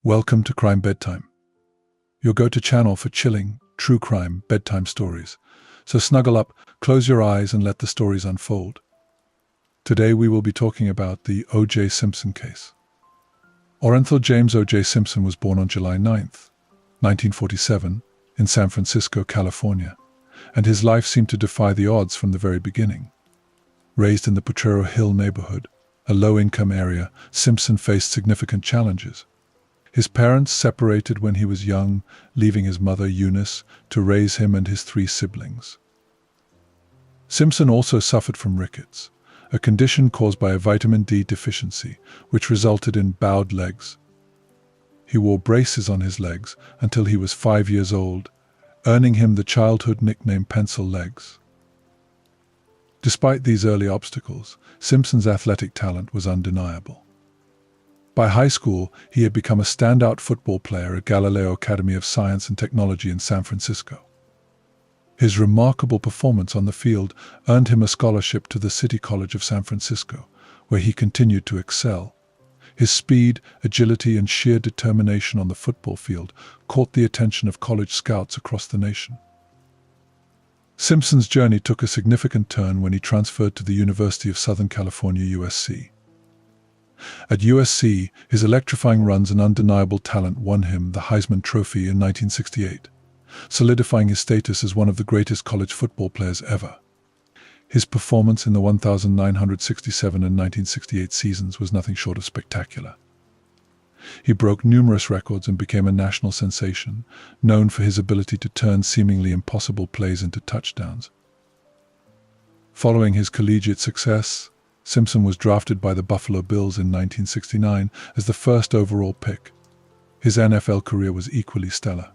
Welcome to Crime Bedtime, your go-to channel for chilling, true crime bedtime stories. So snuggle up, close your eyes, and let the stories unfold. Today we will be talking about the O.J. Simpson case. Orenthal James O.J. Simpson was born on July 9th, 1947, in San Francisco, California, and his life seemed to defy the odds from the very beginning. Raised in the Potrero Hill neighborhood, a low-income area, Simpson faced significant challenges. His parents separated when he was young, leaving his mother, Eunice, to raise him and his three siblings. Simpson also suffered from rickets, a condition caused by a vitamin D deficiency, which resulted in bowed legs. He wore braces on his legs until he was 5 years old, earning him the childhood nickname Pencil Legs. Despite these early obstacles, Simpson's athletic talent was undeniable. By high school, he had become a standout football player at Galileo Academy of Science and Technology in San Francisco. His remarkable performance on the field earned him a scholarship to the City College of San Francisco, where he continued to excel. His speed, agility, and sheer determination on the football field caught the attention of college scouts across the nation. Simpson's journey took a significant turn when he transferred to the University of Southern California, USC. At USC, his electrifying runs and undeniable talent won him the Heisman Trophy in 1968, solidifying his status as one of the greatest college football players ever. His performance in the 1967 and 1968 seasons was nothing short of spectacular. He broke numerous records and became a national sensation, known for his ability to turn seemingly impossible plays into touchdowns. Following his collegiate success, Simpson was drafted by the Buffalo Bills in 1969 as the first overall pick. His NFL career was equally stellar.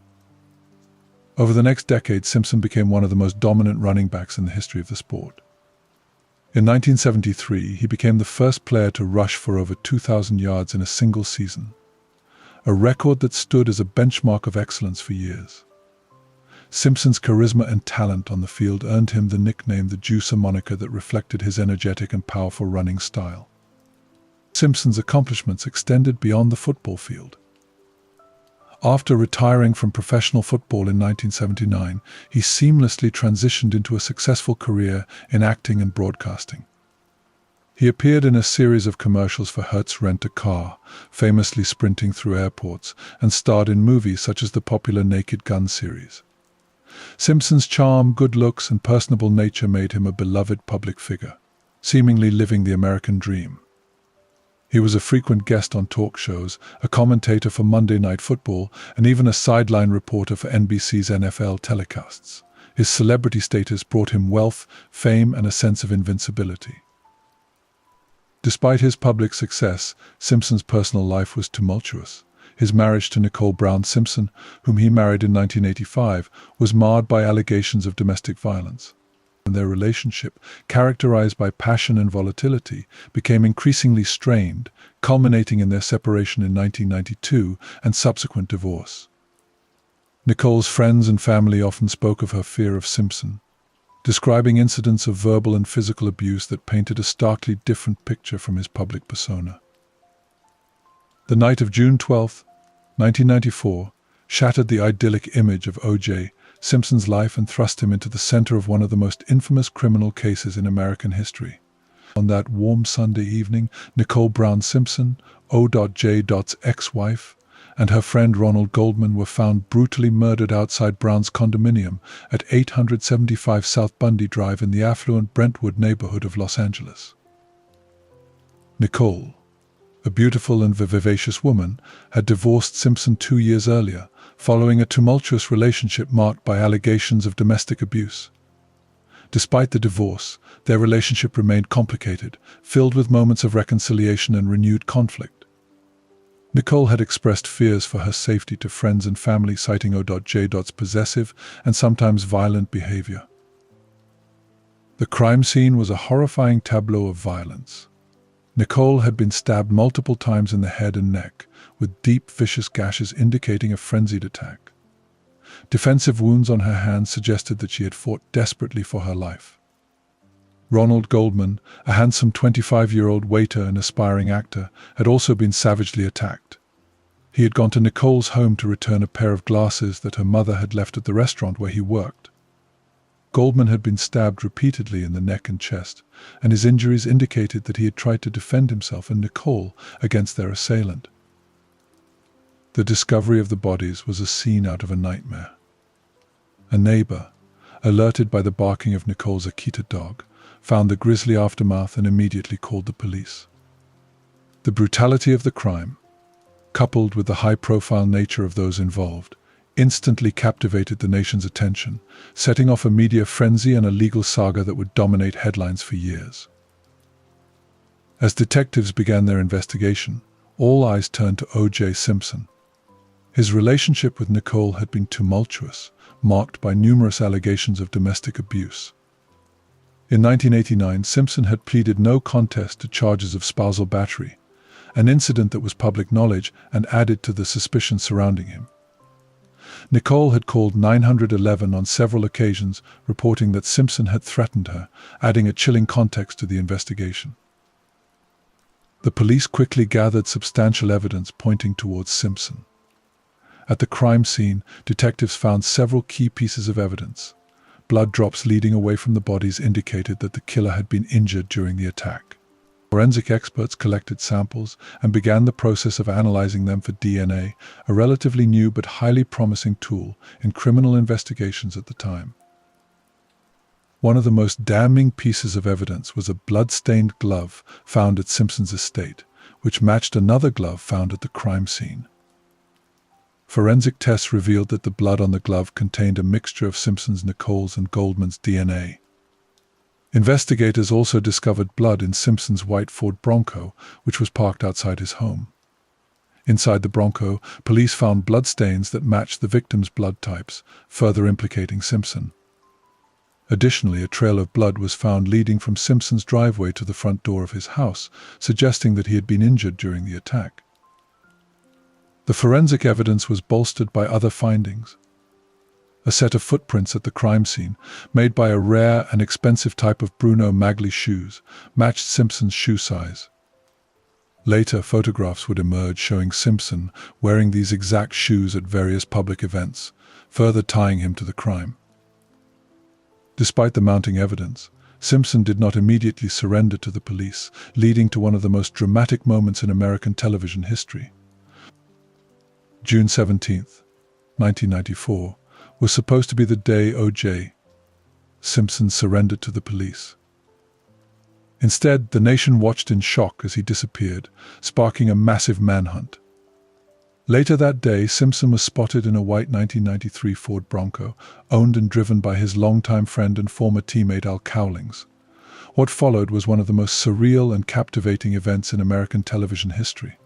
Over the next decade, Simpson became one of the most dominant running backs in the history of the sport. In 1973, he became the first player to rush for over 2,000 yards in a single season, a record that stood as a benchmark of excellence for years. Simpson's charisma and talent on the field earned him the nickname the Juicer, moniker that reflected his energetic and powerful running style. Simpson's accomplishments extended beyond the football field. After retiring from professional football in 1979, he seamlessly transitioned into a successful career in acting and broadcasting. He appeared in a series of commercials for Hertz Rent-A-Car, famously sprinting through airports, and starred in movies such as the popular Naked Gun series. Simpson's charm, good looks, and personable nature made him a beloved public figure, seemingly living the American dream. He was a frequent guest on talk shows, a commentator for Monday Night Football, and even a sideline reporter for NBC's NFL telecasts. His celebrity status brought him wealth, fame, and a sense of invincibility. Despite his public success, Simpson's personal life was tumultuous. His marriage to Nicole Brown Simpson, whom he married in 1985, was marred by allegations of domestic violence. And their relationship, characterized by passion and volatility, became increasingly strained, culminating in their separation in 1992 and subsequent divorce. Nicole's friends and family often spoke of her fear of Simpson, describing incidents of verbal and physical abuse that painted a starkly different picture from his public persona. The night of June 12, 1994, shattered the idyllic image of O.J. Simpson's life and thrust him into the center of one of the most infamous criminal cases in American history. On that warm Sunday evening, Nicole Brown Simpson, O.J.'s ex-wife, and her friend Ronald Goldman were found brutally murdered outside Brown's condominium at 875 South Bundy Drive in the affluent Brentwood neighborhood of Los Angeles. Nicole, a beautiful and vivacious woman, had divorced Simpson 2 years earlier, following a tumultuous relationship marked by allegations of domestic abuse. Despite the divorce, their relationship remained complicated, filled with moments of reconciliation and renewed conflict. Nicole had expressed fears for her safety to friends and family, citing O.J.'s possessive and sometimes violent behavior. The crime scene was a horrifying tableau of violence. Nicole had been stabbed multiple times in the head and neck, with deep, vicious gashes indicating a frenzied attack. Defensive wounds on her hands suggested that she had fought desperately for her life. Ronald Goldman, a handsome 25-year-old waiter and aspiring actor, had also been savagely attacked. He had gone to Nicole's home to return a pair of glasses that her mother had left at the restaurant where he worked. Goldman had been stabbed repeatedly in the neck and chest, and his injuries indicated that he had tried to defend himself and Nicole against their assailant. The discovery of the bodies was a scene out of a nightmare. A neighbor, alerted by the barking of Nicole's Akita dog, found the grisly aftermath and immediately called the police. The brutality of the crime, coupled with the high-profile nature of those involved, instantly captivated the nation's attention, setting off a media frenzy and a legal saga that would dominate headlines for years. As detectives began their investigation, all eyes turned to O.J. Simpson. His relationship with Nicole had been tumultuous, marked by numerous allegations of domestic abuse. In 1989, Simpson had pleaded no contest to charges of spousal battery, an incident that was public knowledge and added to the suspicion surrounding him. Nicole had called 911 on several occasions, reporting that Simpson had threatened her, adding a chilling context to the investigation. The police quickly gathered substantial evidence pointing towards Simpson. At the crime scene, detectives found several key pieces of evidence. Blood drops leading away from the bodies indicated that the killer had been injured during the attack. Forensic experts collected samples and began the process of analyzing them for DNA, a relatively new but highly promising tool in criminal investigations at the time. One of the most damning pieces of evidence was a blood-stained glove found at Simpson's estate, which matched another glove found at the crime scene. Forensic tests revealed that the blood on the glove contained a mixture of Simpson's, Nicole's, and Goldman's DNA. Investigators also discovered blood in Simpson's white Ford Bronco, which was parked outside his home. Inside the Bronco, police found bloodstains that matched the victim's blood types, further implicating Simpson. Additionally, a trail of blood was found leading from Simpson's driveway to the front door of his house, suggesting that he had been injured during the attack. The forensic evidence was bolstered by other findings. A set of footprints at the crime scene, made by a rare and expensive type of Bruno Magli shoes, matched Simpson's shoe size. Later, photographs would emerge showing Simpson wearing these exact shoes at various public events, further tying him to the crime. Despite the mounting evidence, Simpson did not immediately surrender to the police, leading to one of the most dramatic moments in American television history. June 17, 1994, was supposed to be the day O.J. Simpson surrendered to the police. Instead, the nation watched in shock as he disappeared, sparking a massive manhunt. Later that day, Simpson was spotted in a white 1993 Ford Bronco, owned and driven by his longtime friend and former teammate Al Cowlings. What followed was one of the most surreal and captivating events in American television history.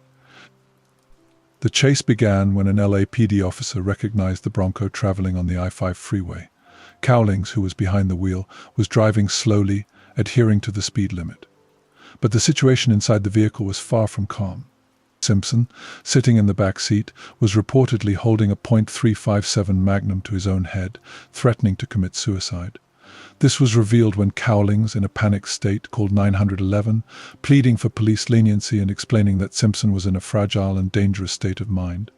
The chase began when an LAPD officer recognized the Bronco traveling on the I-5 freeway. Cowlings, who was behind the wheel, was driving slowly, adhering to the speed limit. But the situation inside the vehicle was far from calm. Simpson, sitting in the back seat, was reportedly holding a .357 Magnum to his own head, threatening to commit suicide. This was revealed when Cowlings, in a panicked state, called 911, pleading for police leniency and explaining that Simpson was in a fragile and dangerous state of mind.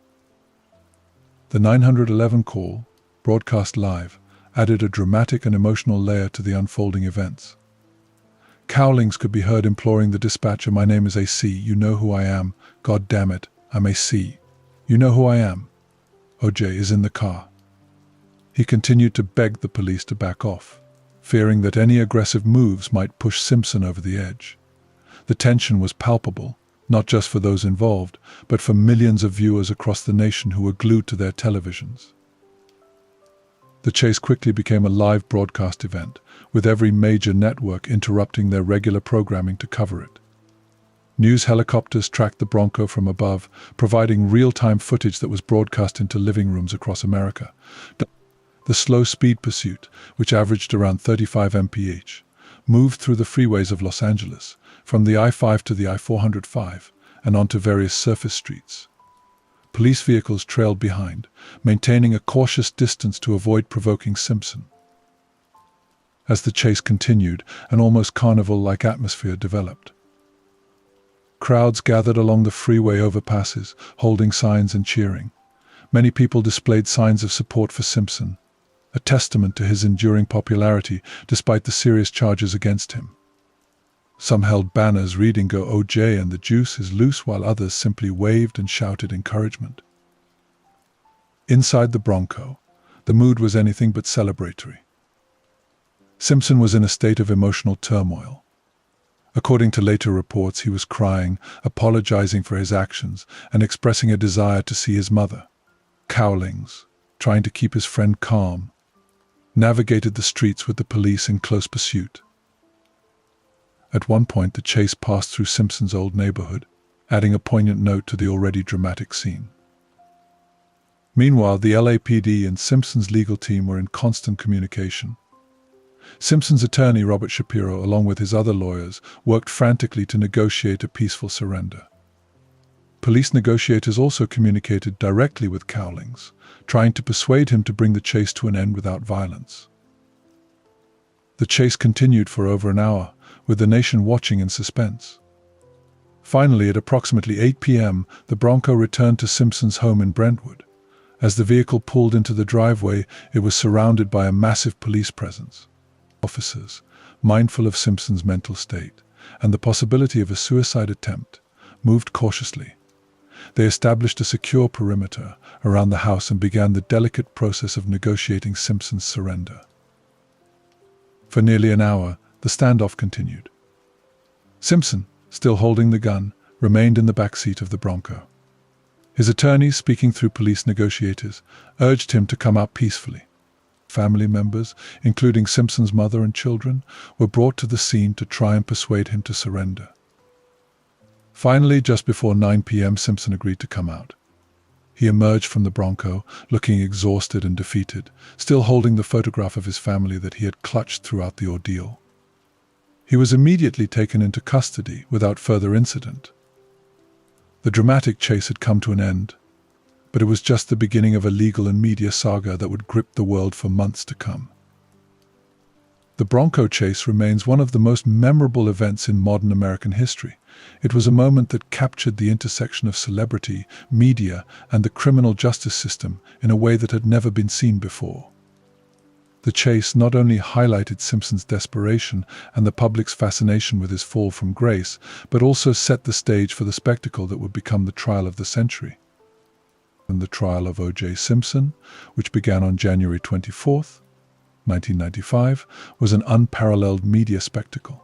The 911 call, broadcast live, added a dramatic and emotional layer to the unfolding events. Cowlings could be heard imploring the dispatcher, "My name is AC. You know who I am. God damn it, I'm AC. You know who I am. OJ is in the car." He continued to beg the police to back off, fearing that any aggressive moves might push Simpson over the edge. The tension was palpable, not just for those involved, but for millions of viewers across the nation who were glued to their televisions. The chase quickly became a live broadcast event, with every major network interrupting their regular programming to cover it. News helicopters tracked the Bronco from above, providing real-time footage that was broadcast into living rooms across America. The slow speed pursuit, which averaged around 35 mph, moved through the freeways of Los Angeles, from the I-5 to the I-405, and onto various surface streets. Police vehicles trailed behind, maintaining a cautious distance to avoid provoking Simpson. As the chase continued, an almost carnival-like atmosphere developed. Crowds gathered along the freeway overpasses, holding signs and cheering. Many people displayed signs of support for Simpson, a testament to his enduring popularity despite the serious charges against him. Some held banners reading "Go OJ" and "The juice is loose," while others simply waved and shouted encouragement. Inside the Bronco, the mood was anything but celebratory. Simpson was in a state of emotional turmoil. According to later reports, he was crying, apologizing for his actions, and expressing a desire to see his mother. Cowlings, trying to keep his friend calm, navigated the streets with the police in close pursuit. At one point, the chase passed through Simpson's old neighborhood, adding a poignant note to the already dramatic scene. Meanwhile, the LAPD and Simpson's legal team were in constant communication. Simpson's attorney, Robert Shapiro, along with his other lawyers, worked frantically to negotiate a peaceful surrender. Police negotiators also communicated directly with Cowlings, trying to persuade him to bring the chase to an end without violence. The chase continued for over an hour, with the nation watching in suspense. Finally, at approximately 8 p.m., the Bronco returned to Simpson's home in Brentwood. As the vehicle pulled into the driveway, it was surrounded by a massive police presence. Officers, mindful of Simpson's mental state and the possibility of a suicide attempt, moved cautiously. They established a secure perimeter around the house and began the delicate process of negotiating Simpson's surrender. For nearly an hour, the standoff continued. Simpson, still holding the gun, remained in the back seat of the Bronco. His attorneys, speaking through police negotiators, urged him to come out peacefully. Family members, including Simpson's mother and children, were brought to the scene to try and persuade him to surrender. Finally, just before 9 p.m., Simpson agreed to come out. He emerged from the Bronco, looking exhausted and defeated, still holding the photograph of his family that he had clutched throughout the ordeal. He was immediately taken into custody without further incident. The dramatic chase had come to an end, but it was just the beginning of a legal and media saga that would grip the world for months to come. The Bronco chase remains one of the most memorable events in modern American history. It was a moment that captured the intersection of celebrity, media, and the criminal justice system in a way that had never been seen before. The chase not only highlighted Simpson's desperation and the public's fascination with his fall from grace, but also set the stage for the spectacle that would become the trial of the century. And the trial of O.J. Simpson, which began on January 24th, 1995, was an unparalleled media spectacle.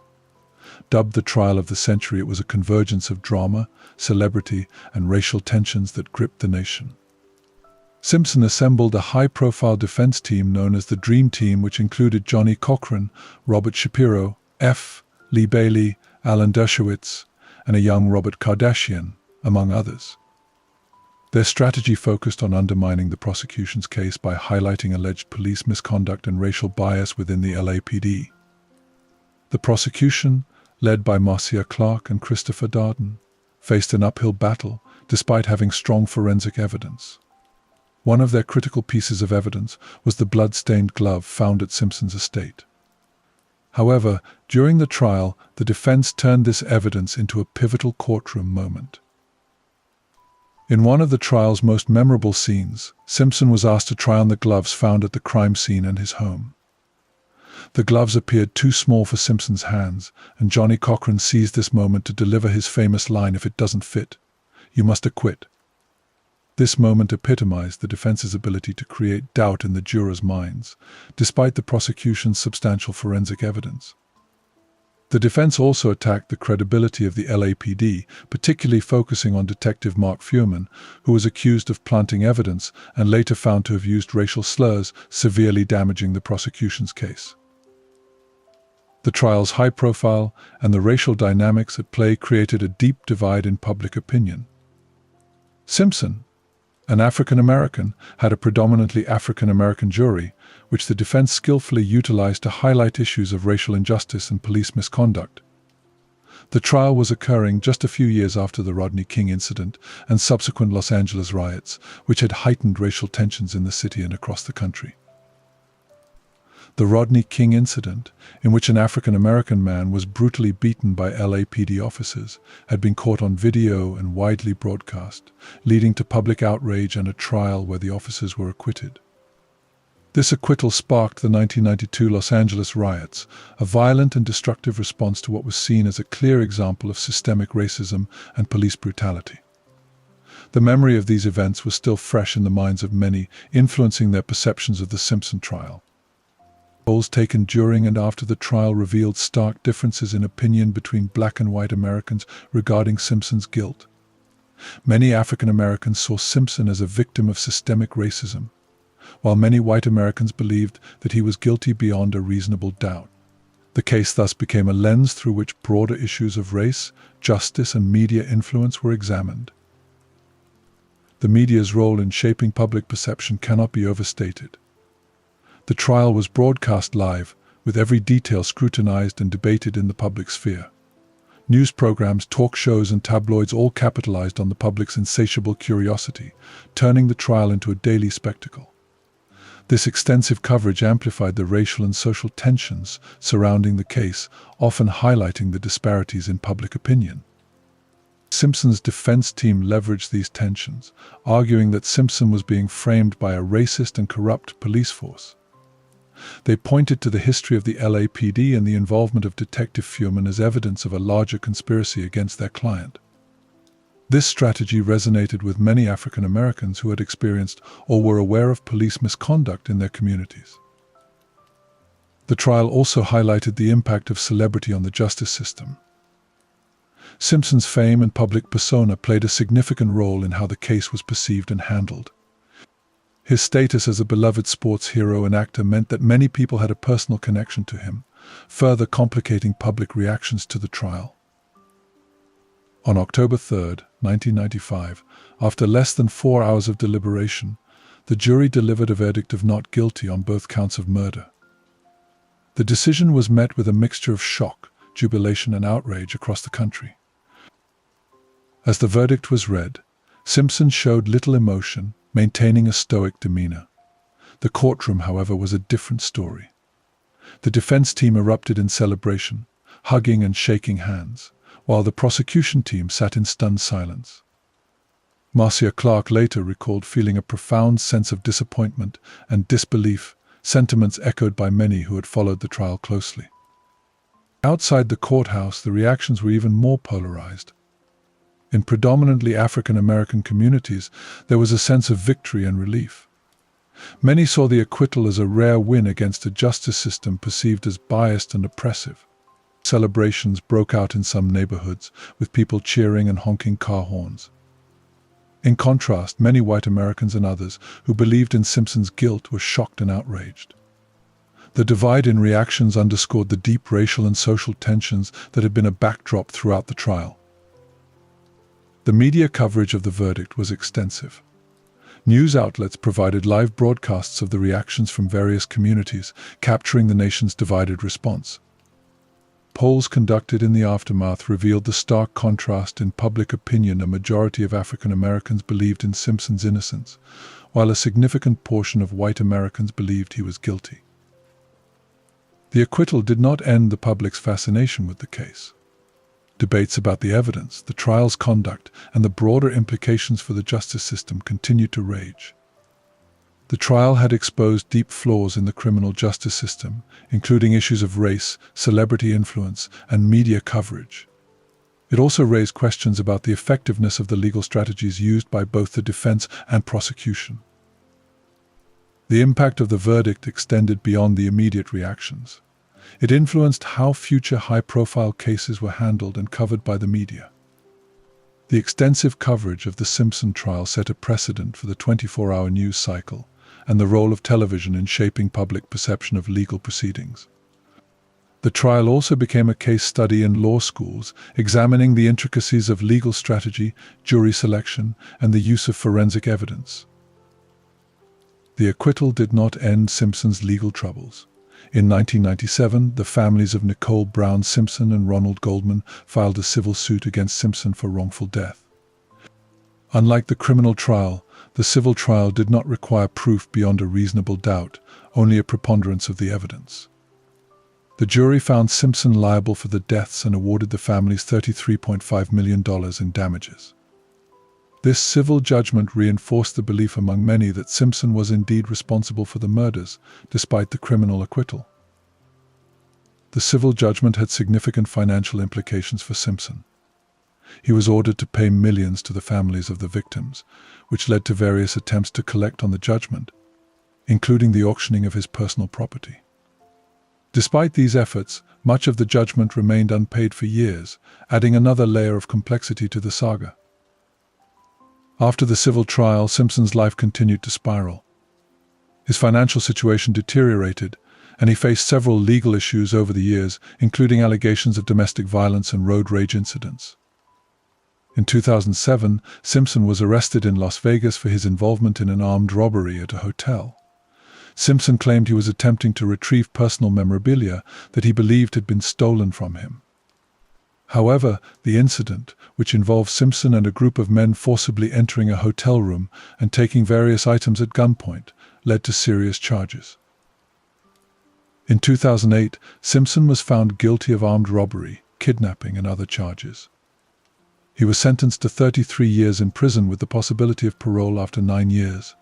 Dubbed the trial of the century, it was a convergence of drama, celebrity, and racial tensions that gripped the nation. Simpson assembled a high-profile defense team known as the Dream Team, which included Johnny Cochran, Robert Shapiro, F. Lee Bailey, Alan Dershowitz, and a young Robert Kardashian, among others. Their strategy focused on undermining the prosecution's case by highlighting alleged police misconduct and racial bias within the LAPD. The prosecution, led by Marcia Clark and Christopher Darden, faced an uphill battle despite having strong forensic evidence. One of their critical pieces of evidence was the blood-stained glove found at Simpson's estate. However, during the trial, the defense turned this evidence into a pivotal courtroom moment. In one of the trial's most memorable scenes, Simpson was asked to try on the gloves found at the crime scene and his home. The gloves appeared too small for Simpson's hands, and Johnny Cochran seized this moment to deliver his famous line, "If it doesn't fit, you must acquit." This moment epitomized the defense's ability to create doubt in the jurors' minds, despite the prosecution's substantial forensic evidence. The defense also attacked the credibility of the LAPD, particularly focusing on Detective Mark Fuhrman, who was accused of planting evidence and later found to have used racial slurs, severely damaging the prosecution's case. The trial's high profile and the racial dynamics at play created a deep divide in public opinion. Simpson, an African-American, had a predominantly African-American jury, which the defense skillfully utilized to highlight issues of racial injustice and police misconduct. The trial was occurring just a few years after the Rodney King incident and subsequent Los Angeles riots, which had heightened racial tensions in the city and across the country. The Rodney King incident, in which an African-American man was brutally beaten by LAPD officers, had been caught on video and widely broadcast, leading to public outrage and a trial where the officers were acquitted. This acquittal sparked the 1992 Los Angeles riots, a violent and destructive response to what was seen as a clear example of systemic racism and police brutality. The memory of these events was still fresh in the minds of many, influencing their perceptions of the Simpson trial. Polls taken during and after the trial revealed stark differences in opinion between black and white Americans regarding Simpson's guilt. Many African Americans saw Simpson as a victim of systemic racism, while many white Americans believed that he was guilty beyond a reasonable doubt. The case thus became a lens through which broader issues of race, justice, and media influence were examined. The media's role in shaping public perception cannot be overstated. The trial was broadcast live, with every detail scrutinized and debated in the public sphere. News programs, talk shows, and tabloids all capitalized on the public's insatiable curiosity, turning the trial into a daily spectacle. This extensive coverage amplified the racial and social tensions surrounding the case, often highlighting the disparities in public opinion. Simpson's defense team leveraged these tensions, arguing that Simpson was being framed by a racist and corrupt police force. They pointed to the history of the LAPD and the involvement of Detective Fuhrman as evidence of a larger conspiracy against their client. This strategy resonated with many African Americans who had experienced or were aware of police misconduct in their communities. The trial also highlighted the impact of celebrity on the justice system. Simpson's fame and public persona played a significant role in how the case was perceived and handled. His status as a beloved sports hero and actor meant that many people had a personal connection to him, further complicating public reactions to the trial. On October 3, 1995, after less than 4 hours of deliberation, the jury delivered a verdict of not guilty on both counts of murder. The decision was met with a mixture of shock, jubilation, and outrage across the country. As the verdict was read, Simpson showed little emotion, maintaining a stoic demeanor. The courtroom, however, was a different story. The defense team erupted in celebration, hugging and shaking hands, while the prosecution team sat in stunned silence. Marcia Clark later recalled feeling a profound sense of disappointment and disbelief, sentiments echoed by many who had followed the trial closely. Outside the courthouse, the reactions were even more polarized. In predominantly African American communities, there was a sense of victory and relief. Many saw the acquittal as a rare win against a justice system perceived as biased and oppressive. Celebrations broke out in some neighborhoods, with people cheering and honking car horns. In contrast, many white Americans and others who believed in Simpson's guilt were shocked and outraged. The divide in reactions underscored the deep racial and social tensions that had been a backdrop throughout the trial. The media coverage of the verdict was extensive. News outlets provided live broadcasts of the reactions from various communities, capturing the nation's divided response. Polls conducted in the aftermath revealed the stark contrast in public opinion. A majority of African Americans believed in Simpson's innocence, while a significant portion of white Americans believed he was guilty. The acquittal did not end the public's fascination with the case. Debates about the evidence, the trial's conduct, and the broader implications for the justice system continued to rage. The trial had exposed deep flaws in the criminal justice system, including issues of race, celebrity influence, and media coverage. It also raised questions about the effectiveness of the legal strategies used by both the defense and prosecution. The impact of the verdict extended beyond the immediate reactions. It influenced how future high-profile cases were handled and covered by the media. The extensive coverage of the Simpson trial set a precedent for the 24-hour news cycle and the role of television in shaping public perception of legal proceedings. The trial also became a case study in law schools, examining the intricacies of legal strategy, jury selection, and the use of forensic evidence. The acquittal did not end Simpson's legal troubles. In 1997, the families of Nicole Brown Simpson and Ronald Goldman filed a civil suit against Simpson for wrongful death. Unlike the criminal trial, the civil trial did not require proof beyond a reasonable doubt, only a preponderance of the evidence. The jury found Simpson liable for the deaths and awarded the families $33.5 million in damages. This civil judgment reinforced the belief among many that Simpson was indeed responsible for the murders, despite the criminal acquittal. The civil judgment had significant financial implications for Simpson. He was ordered to pay millions to the families of the victims, which led to various attempts to collect on the judgment, including the auctioning of his personal property. Despite these efforts, much of the judgment remained unpaid for years, adding another layer of complexity to the saga. After the civil trial, Simpson's life continued to spiral. His financial situation deteriorated, and he faced several legal issues over the years, including allegations of domestic violence and road rage incidents. In 2007, Simpson was arrested in Las Vegas for his involvement in an armed robbery at a hotel. Simpson claimed he was attempting to retrieve personal memorabilia that he believed had been stolen from him. However, the incident, which involved Simpson and a group of men forcibly entering a hotel room and taking various items at gunpoint, led to serious charges. In 2008, Simpson was found guilty of armed robbery, kidnapping, and other charges. He was sentenced to 33 years in prison with the possibility of parole after 9 years.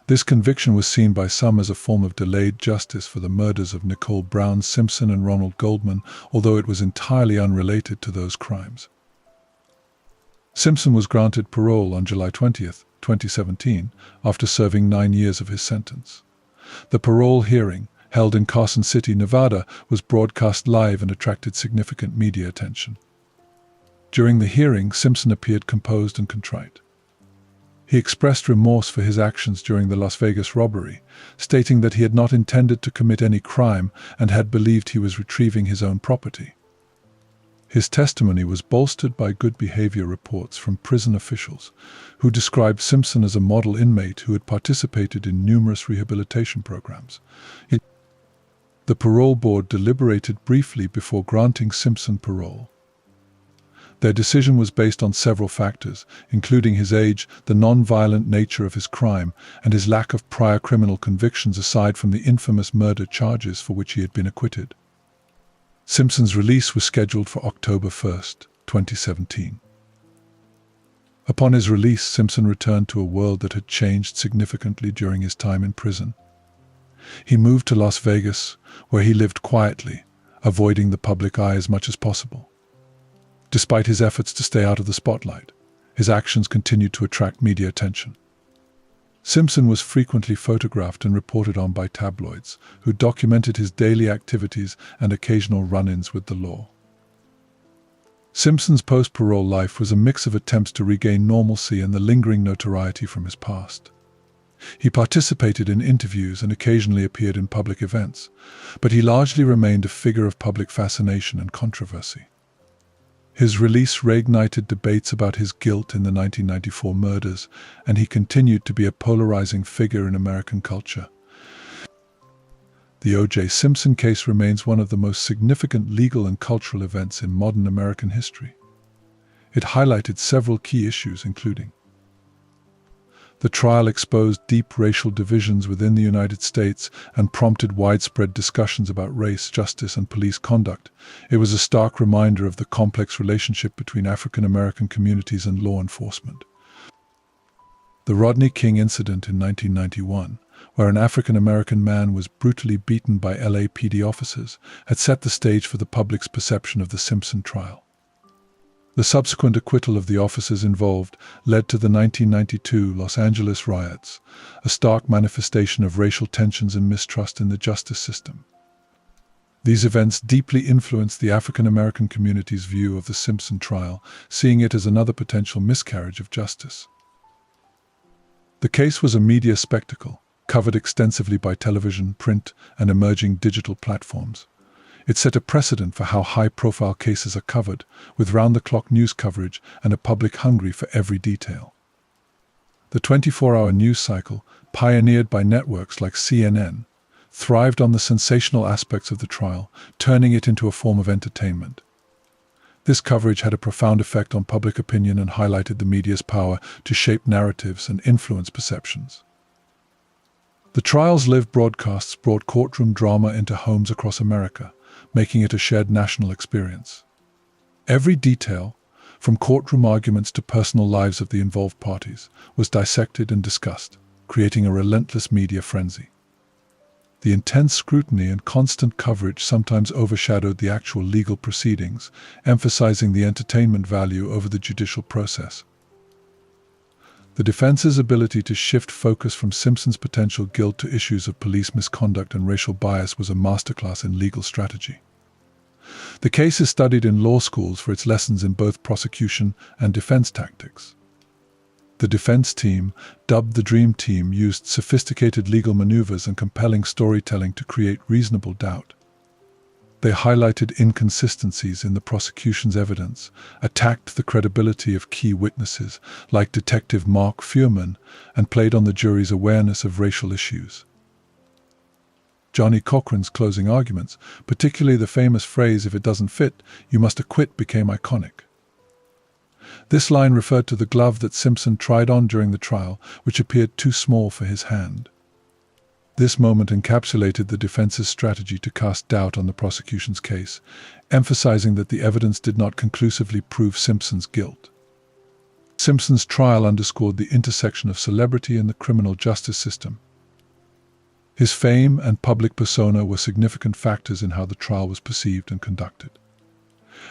This conviction was seen by some as a form of delayed justice for the murders of Nicole Brown Simpson and Ronald Goldman, although it was entirely unrelated to those crimes. Simpson was granted parole on July 20, 2017, after serving 9 years of his sentence. The parole hearing, held in Carson City, Nevada, was broadcast live and attracted significant media attention. During the hearing, Simpson appeared composed and contrite. He expressed remorse for his actions during the Las Vegas robbery, stating that he had not intended to commit any crime and had believed he was retrieving his own property. His testimony was bolstered by good behavior reports from prison officials, who described Simpson as a model inmate who had participated in numerous rehabilitation programs. The parole board deliberated briefly before granting Simpson parole. Their decision was based on several factors, including his age, the non-violent nature of his crime, and his lack of prior criminal convictions aside from the infamous murder charges for which he had been acquitted. Simpson's release was scheduled for October 1, 2017. Upon his release, Simpson returned to a world that had changed significantly during his time in prison. He moved to Las Vegas, where he lived quietly, avoiding the public eye as much as possible. Despite his efforts to stay out of the spotlight, his actions continued to attract media attention. Simpson was frequently photographed and reported on by tabloids, who documented his daily activities and occasional run-ins with the law. Simpson's post-parole life was a mix of attempts to regain normalcy and the lingering notoriety from his past. He participated in interviews and occasionally appeared in public events, but he largely remained a figure of public fascination and controversy. His release reignited debates about his guilt in the 1994 murders, and he continued to be a polarizing figure in American culture. The O.J. Simpson case remains one of the most significant legal and cultural events in modern American history. It highlighted several key issues, including: the trial exposed deep racial divisions within the United States and prompted widespread discussions about race, justice, and police conduct. It was a stark reminder of the complex relationship between African American communities and law enforcement. The Rodney King incident in 1991, where an African American man was brutally beaten by LAPD officers, had set the stage for the public's perception of the Simpson trial. The subsequent acquittal of the officers involved led to the 1992 Los Angeles riots, a stark manifestation of racial tensions and mistrust in the justice system. These events deeply influenced the African American community's view of the Simpson trial, seeing it as another potential miscarriage of justice. The case was a media spectacle, covered extensively by television, print, and emerging digital platforms. It set a precedent for how high-profile cases are covered, with round-the-clock news coverage and a public hungry for every detail. The 24-hour news cycle, pioneered by networks like CNN, thrived on the sensational aspects of the trial, turning it into a form of entertainment. This coverage had a profound effect on public opinion and highlighted the media's power to shape narratives and influence perceptions. The trial's live broadcasts brought courtroom drama into homes across America, making it a shared national experience. Every detail, from courtroom arguments to personal lives of the involved parties, was dissected and discussed, creating a relentless media frenzy. The intense scrutiny and constant coverage sometimes overshadowed the actual legal proceedings, emphasizing the entertainment value over the judicial process. The defense's ability to shift focus from Simpson's potential guilt to issues of police misconduct and racial bias was a masterclass in legal strategy. The case is studied in law schools for its lessons in both prosecution and defense tactics. The defense team, dubbed the Dream Team, used sophisticated legal maneuvers and compelling storytelling to create reasonable doubt. They highlighted inconsistencies in the prosecution's evidence, attacked the credibility of key witnesses like Detective Mark Fuhrman, and played on the jury's awareness of racial issues. Johnny Cochran's closing arguments, particularly the famous phrase, "If it doesn't fit, you must acquit," became iconic. This line referred to the glove that Simpson tried on during the trial, which appeared too small for his hand. This moment encapsulated the defense's strategy to cast doubt on the prosecution's case, emphasizing that the evidence did not conclusively prove Simpson's guilt. Simpson's trial underscored the intersection of celebrity and the criminal justice system. His fame and public persona were significant factors in how the trial was perceived and conducted.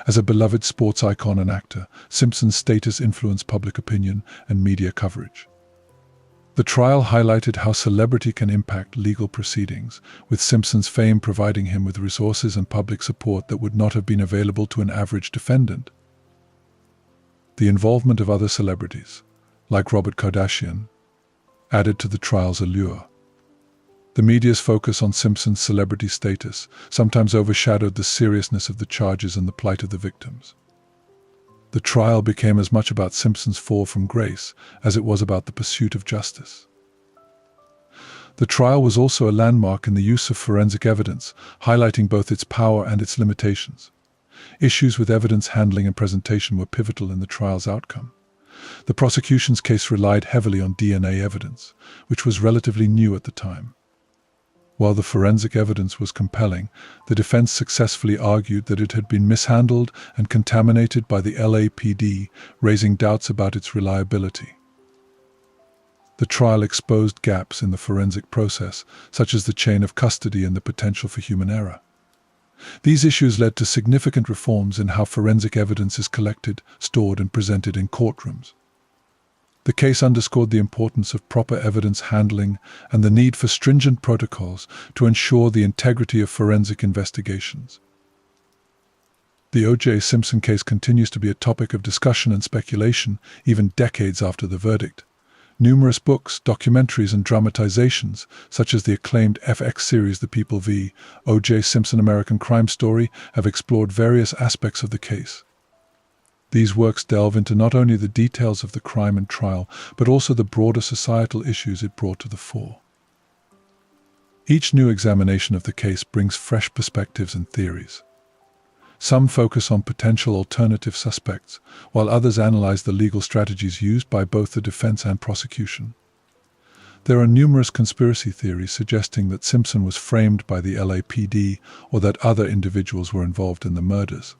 As a beloved sports icon and actor, Simpson's status influenced public opinion and media coverage. The trial highlighted how celebrity can impact legal proceedings, with Simpson's fame providing him with resources and public support that would not have been available to an average defendant. The involvement of other celebrities, like Robert Kardashian, added to the trial's allure. The media's focus on Simpson's celebrity status sometimes overshadowed the seriousness of the charges and the plight of the victims. The trial became as much about Simpson's fall from grace as it was about the pursuit of justice. The trial was also a landmark in the use of forensic evidence, highlighting both its power and its limitations. Issues with evidence handling and presentation were pivotal in the trial's outcome. The prosecution's case relied heavily on DNA evidence, which was relatively new at the time. While the forensic evidence was compelling, the defense successfully argued that it had been mishandled and contaminated by the LAPD, raising doubts about its reliability. The trial exposed gaps in the forensic process, such as the chain of custody and the potential for human error. These issues led to significant reforms in how forensic evidence is collected, stored, and presented in courtrooms. The case underscored the importance of proper evidence handling and the need for stringent protocols to ensure the integrity of forensic investigations. The O.J. Simpson case continues to be a topic of discussion and speculation even decades after the verdict. Numerous books, documentaries, and dramatizations, such as the acclaimed FX series The People v. O.J. Simpson American Crime Story, have explored various aspects of the case. These works delve into not only the details of the crime and trial, but also the broader societal issues it brought to the fore. Each new examination of the case brings fresh perspectives and theories. Some focus on potential alternative suspects, while others analyze the legal strategies used by both the defense and prosecution. There are numerous conspiracy theories suggesting that Simpson was framed by the LAPD or that other individuals were involved in the murders.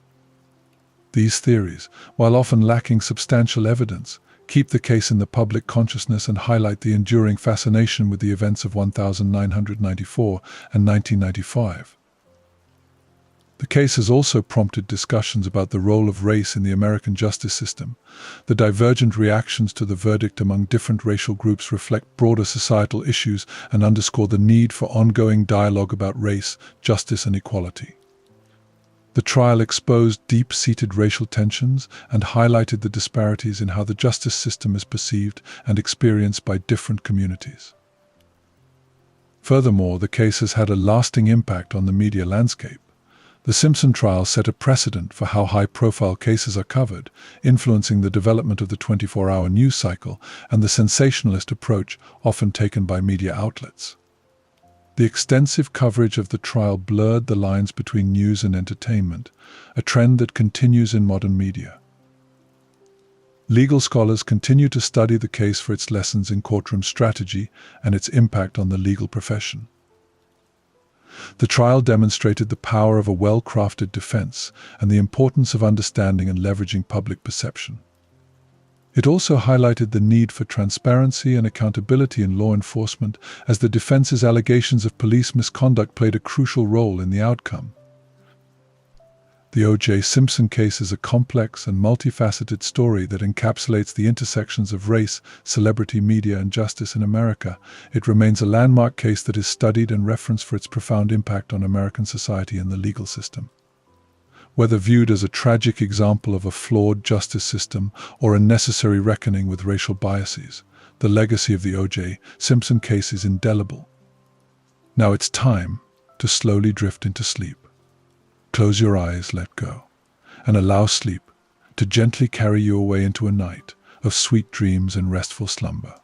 These theories, while often lacking substantial evidence, keep the case in the public consciousness and highlight the enduring fascination with the events of 1994 and 1995. The case has also prompted discussions about the role of race in the American justice system. The divergent reactions to the verdict among different racial groups reflect broader societal issues and underscore the need for ongoing dialogue about race, justice, and equality. The trial exposed deep-seated racial tensions and highlighted the disparities in how the justice system is perceived and experienced by different communities. Furthermore, the case has had a lasting impact on the media landscape. The Simpson trial set a precedent for how high-profile cases are covered, influencing the development of the 24-hour news cycle and the sensationalist approach often taken by media outlets. The extensive coverage of the trial blurred the lines between news and entertainment, a trend that continues in modern media. Legal scholars continue to study the case for its lessons in courtroom strategy and its impact on the legal profession. The trial demonstrated the power of a well-crafted defense and the importance of understanding and leveraging public perception. It also highlighted the need for transparency and accountability in law enforcement, as the defense's allegations of police misconduct played a crucial role in the outcome. The O.J. Simpson case is a complex and multifaceted story that encapsulates the intersections of race, celebrity, media, and justice in America. It remains a landmark case that is studied and referenced for its profound impact on American society and the legal system. Whether viewed as a tragic example of a flawed justice system or a necessary reckoning with racial biases, the legacy of the O.J. Simpson case is indelible. Now it's time to slowly drift into sleep. Close your eyes, let go, and allow sleep to gently carry you away into a night of sweet dreams and restful slumber.